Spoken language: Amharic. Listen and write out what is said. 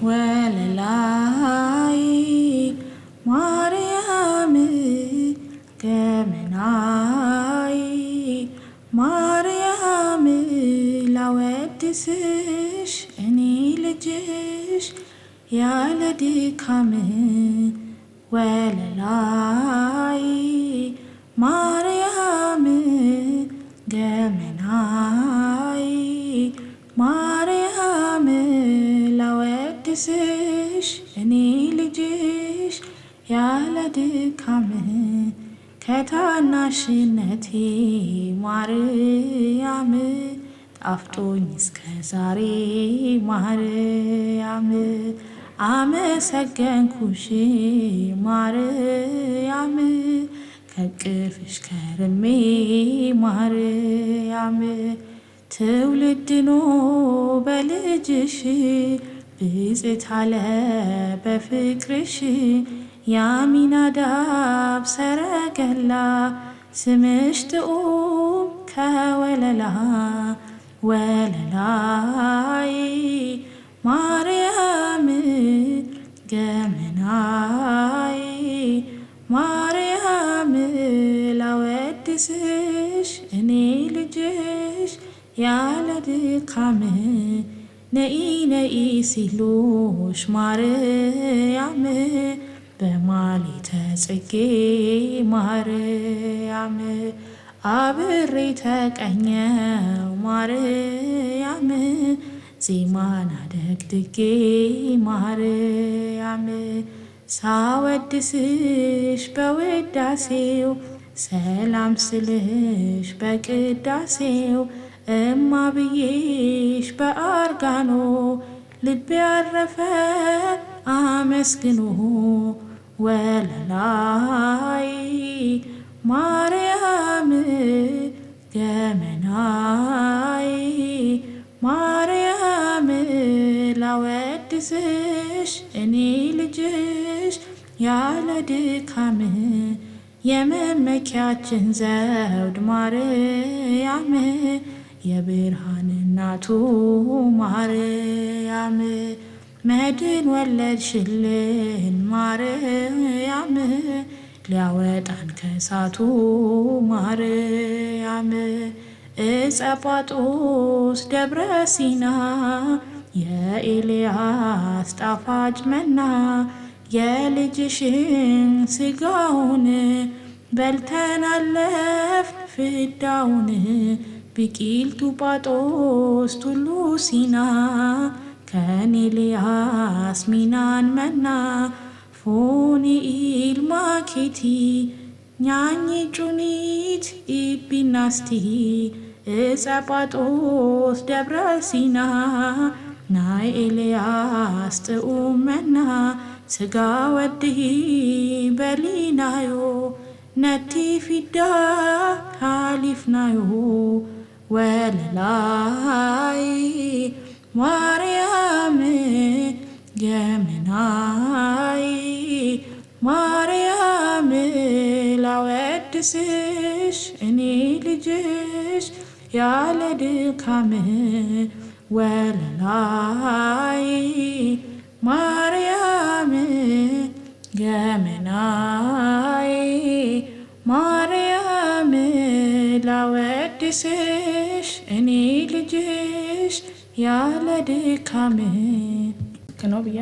ወለላይ ማርያም ገመናይ ማርያም ላወድስሽ እኔ ልጅሽ ያለ ድካም ወለላይ ማርያም ገመናይ ማርያም ላወድስሽ እኔ ልጅሽ ያለ ድካም ከታናሽነቴ ማርያም ጣፍጦኝ እስከ ዛሬ ማርያም አመሰገንኩሽ ማርያም ከቅፍሽ ከርሜ ማርያም ትውልድኖ በልጅሽ ብፅዕት አለ በፍቅርሽ የአሚናዳብ ሰረገላ ስምሽ ጥዑም ከወለላ ወለላይ ማርያም ገመናይ ማርያም ላወድስሽ እኔ ልጅሽ ያለ ድካም ነኢ ነኢ ሲሉሽ ማርያም በማኅሌተ ጽጌ ማርያም አብሬ ተቀኘው ማርያም ዜማን አደግድጌ ማርያም ሳወድስሽ በውዳሴው ሰላም ስልሽ በቅዳሴው እማ ብዬሽ በአርጋኖ ልቤ ያረፈ አመስግኖ ወለላይ ማርያም ገመናይ ማርያም ላወድስሽ እኔ ልጅሽ ያለ ድካም የመመኪያችን ዘውድ ማርያም የብርሃን እናቱ ማርያም መድን ወለድሽልን ማርያም ሊያወጣን ከሳቱ ማርያም ዕፀ ጳጦስ ደብረ ሲና የኤልያስ ጣፋጭ መና የልጅሽን ስጋውን በልተን አለፍን ፍዳውን ቢቂልቱ ጳጦስ ቱሉ ሲና ከኔልያስ ሚናን መና ፎኒ ኢልማኬቲ ኛኝ ጩኒት ኢቢናስቲ ዕፀ ጳጦስ ደብረ ሲና ናይ ኤልያስ ጥዑም መና ስጋ ወድሂ በሊናዮ ነቲ ፊዳ ሃሊፍናዮ ወለላይ ማርያም ገመናይ ማርያም ላወድስሽ እኔ ልጅሽ ያለ ድካም ወለላይ ማርያም ገመናይ ማርያም ላወድስሽ እኔ ልጅሽ ያለ ድካም ነው ብያ